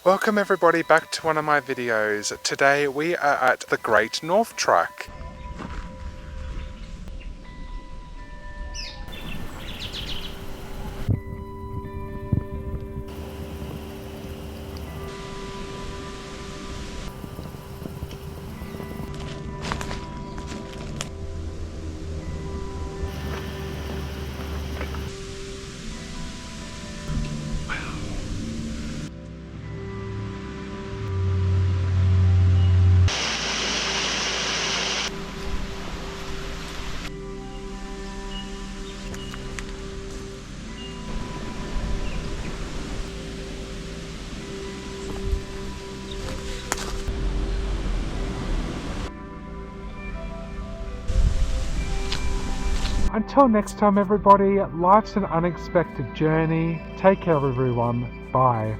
Welcome everybody back to one of my videos. Today we are at the Great North Track. Until next time everybody, life's an unexpected journey. Take care everyone. Bye.